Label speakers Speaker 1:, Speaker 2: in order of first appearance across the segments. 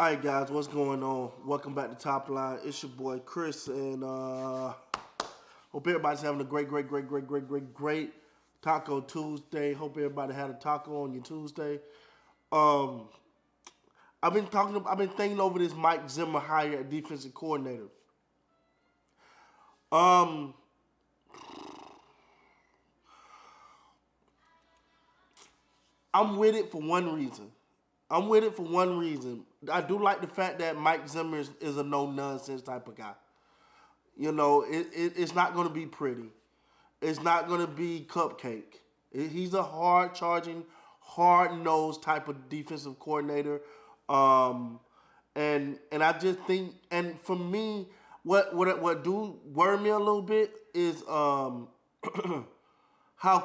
Speaker 1: All right, guys, what's going on? Welcome back to Top Line. It's your boy Chris, and hope everybody's having a great Taco Tuesday. Hope everybody had a taco on your Tuesday. Um, I've been thinking over this Mike Zimmer hire at defensive coordinator. Um, I'm with it for one reason. I do like the fact that Mike Zimmer is a no nonsense type of guy. You know, it's not going to be pretty. It's not going to be cupcake. He's a hard charging, hard nosed type of defensive coordinator. And I just think, and for me, what do worry me a little bit is how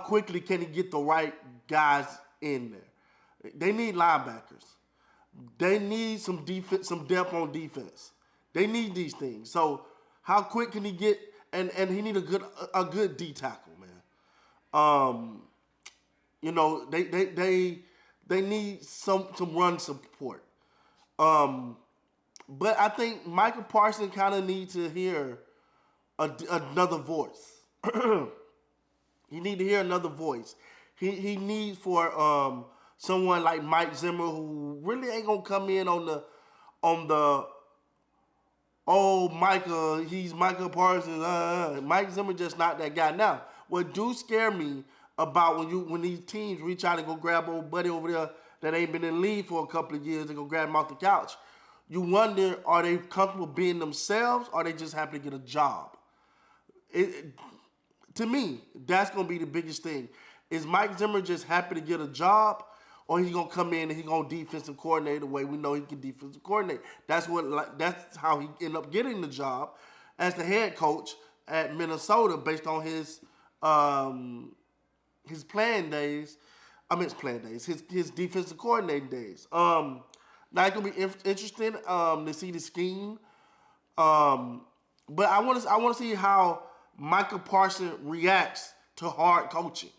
Speaker 1: quickly can he get the right guys in there. They need linebackers. They need some defense, some depth on defense. They need these things. So how quick can he get? And he need a good D tackle, man. You know, they need some run support. But I think Michael Parsons kind of needs to hear another voice. He need to hear another voice. He needs for someone like Mike Zimmer, who really ain't gonna come in on the he's Michael Parsons. Mike Zimmer just not that guy. Now, what do scare me about when these teams reach out and go grab old buddy over there that ain't been in the league for a couple of years and go grab him off the couch, you wonder, are they comfortable being themselves, or are they just happy to get a job? To me, that's gonna be the biggest thing. Is Mike Zimmer just happy to get a job, or he's gonna come in and he's gonna defensive coordinate the way we know he can defensive coordinate? That's how he ended up getting the job as the head coach at Minnesota based on his playing days. His defensive coordinating days. Now it's gonna be interesting to see the scheme. But I want to see how Michael Parsons reacts to hard coaching.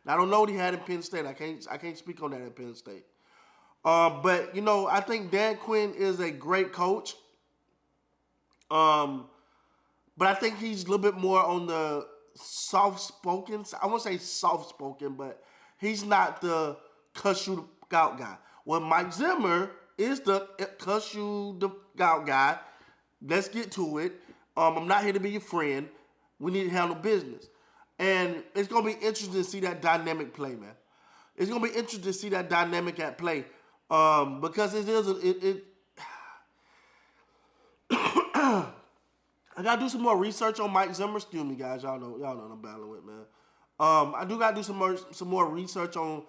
Speaker 1: Now, I don't know what he had in Penn State. I can't speak on that at Penn State. But, you know, I think Dan Quinn is a great coach. But I think he's a little bit more on the soft-spoken. I won't say soft-spoken, but he's not the cuss-you-out guy. Well, Mike Zimmer is the cuss-you-out guy. Let's get to it. I'm not here to be your friend. We need to handle business. And it's going to be interesting to see that dynamic play, man. It's going to be interesting to see that dynamic at play. Because I got to do some more research on Mike Zimmer. Excuse me, guys. Y'all know what I'm battling with, man. I do got to do some more research on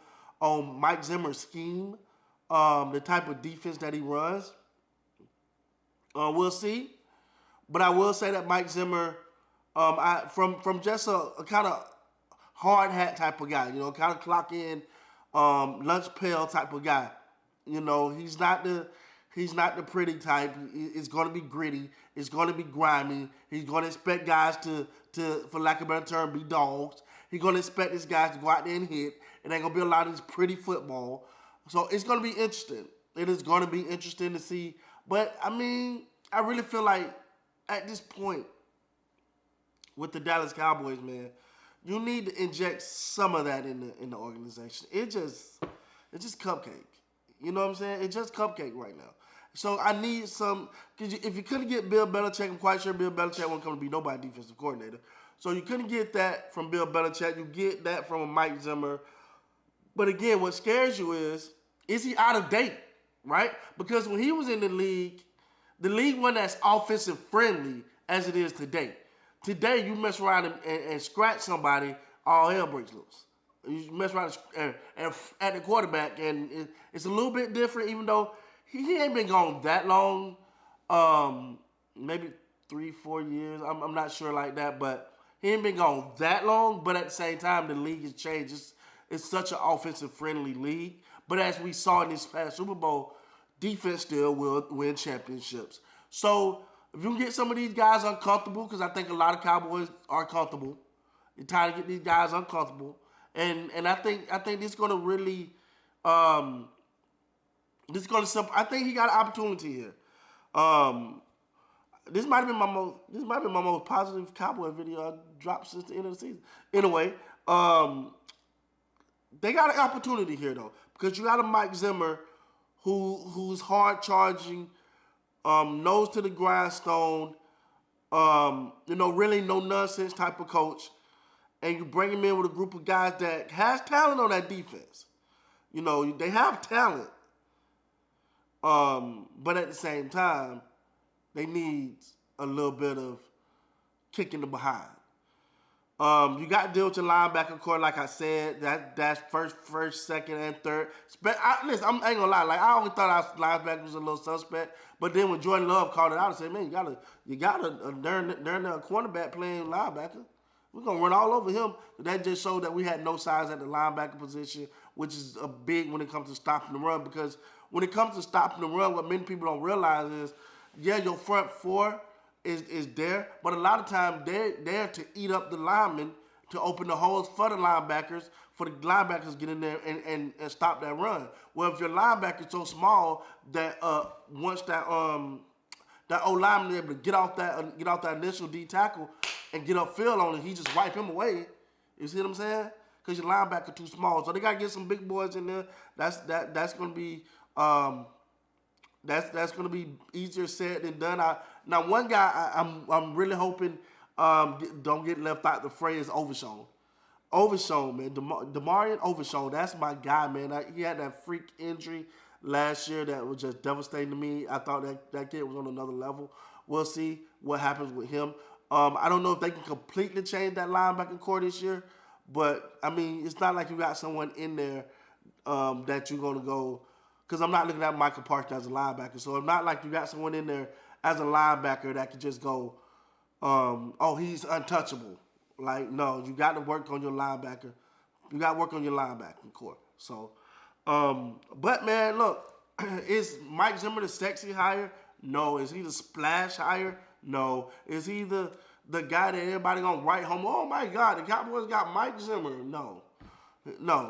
Speaker 1: Mike Zimmer's scheme, the type of defense that he runs. We'll see. But I will say that Mike Zimmer, from just a kind of hard hat type of guy, you know, kind of clock in, lunch pail type of guy. You know, he's not the pretty type. It's going to be gritty. It's going to be grimy. He's going to expect guys to, for lack of a better term, be dogs. He's going to expect these guys to go out there and hit. It ain't going to be a lot of this pretty football. So it's going to be interesting. It is going to be interesting to see. But, I mean, I really feel like at this point with the Dallas Cowboys, man, you need to inject some of that in the organization. It's just cupcake. You know what I'm saying? It's just cupcake right now. So I need some, because if you couldn't get Bill Belichick, I'm quite sure Bill Belichick won't come to be nobody defensive coordinator. So you couldn't get that from Bill Belichick. You get that from Mike Zimmer. But again, what scares you is he out of date, right? Because when he was in the league wasn't as offensive friendly as it is today. Today, you mess around and scratch somebody, all hell breaks loose. You mess around and at the quarterback, and it's a little bit different, even though he ain't been gone that long, maybe 3-4 years. I'm not sure like that, but he ain't been gone that long. But at the same time, the league has changed. It's such an offensive-friendly league. But as we saw in this past Super Bowl, defense still will win championships. So if you can get some of these guys uncomfortable, because I think a lot of Cowboys are comfortable. You're trying to get these guys uncomfortable. And I think this is going to really This is going to. I think he got an opportunity here. Um, this might have been my most positive Cowboy video I dropped since the end of the season. Anyway, they got an opportunity here though, because you got a Mike Zimmer who's hard charging, nose to the grindstone, really no nonsense type of coach, and you bring him in with a group of guys that has talent on that defense. They have talent, but at the same time, they need a little bit of kick in the behind. You got to deal with your linebacker core, like I said. That's first, second, and third. Listen, I ain't gonna lie. Like, I always thought our linebacker was a little suspect, but then when Jordan Love called it out and said, "Man, you got a darn cornerback playing linebacker. We're gonna run all over him." That just showed that we had no size at the linebacker position, which is a big when it comes to stopping the run. Because when it comes to stopping the run, what many people don't realize is, yeah, your front four is there, but a lot of times they're there to eat up the linemen, to open the holes for the linebackers, for the linebackers to get in there and stop that run. Well, if your linebacker's so small that once that O-lineman is able to get off that initial D tackle and get upfield on it, he just wipe him away. You see what I'm saying? Because your linebacker too small. So they gotta get some big boys in there. That's gonna be that's gonna be easier said than done. Now one guy I'm really hoping don't get left out the fray is Overshown. Overshown, man, Demarion Overshown. That's my guy, man. He had that freak injury last year that was just devastating to me. I thought that kid was on another level. We'll see what happens with him. I don't know if they can completely change that linebacker core this year, but I mean, it's not like you got someone in there that you're gonna go. Because I'm not looking at Michael Parsons as a linebacker, so it's not like you got someone in there as a linebacker that could just go, he's untouchable. Like, no, you got to work on your linebacker. You got to work on your linebacking core. So, but man, look, is Mike Zimmer the sexy hire? No. Is he the splash hire? No. Is he the guy that everybody gonna write home? Oh my God, the Cowboys got Mike Zimmer. No,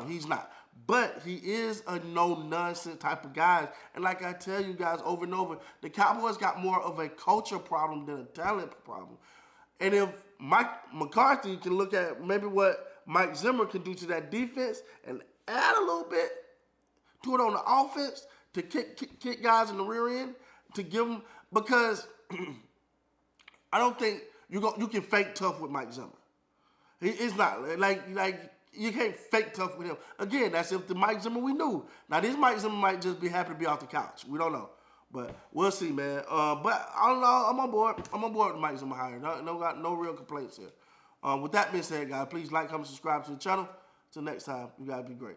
Speaker 1: he's not. But he is a no-nonsense type of guy. And like I tell you guys over and over, the Cowboys got more of a culture problem than a talent problem. And if Mike McCarthy can look at maybe what Mike Zimmer can do to that defense and add a little bit to it on the offense to kick guys in the rear end, to give them, because I don't think you can fake tough with Mike Zimmer. It's not like you can't fake tough with him. Again, that's if the Mike Zimmer we knew. Now this Mike Zimmer might just be happy to be off the couch. We don't know, but we'll see, man. But I don't know. I'm on board. I'm on board with Mike Zimmer hire. No real complaints here. With that being said, guys, please like, comment, subscribe to the channel. Till next time, you guys be great.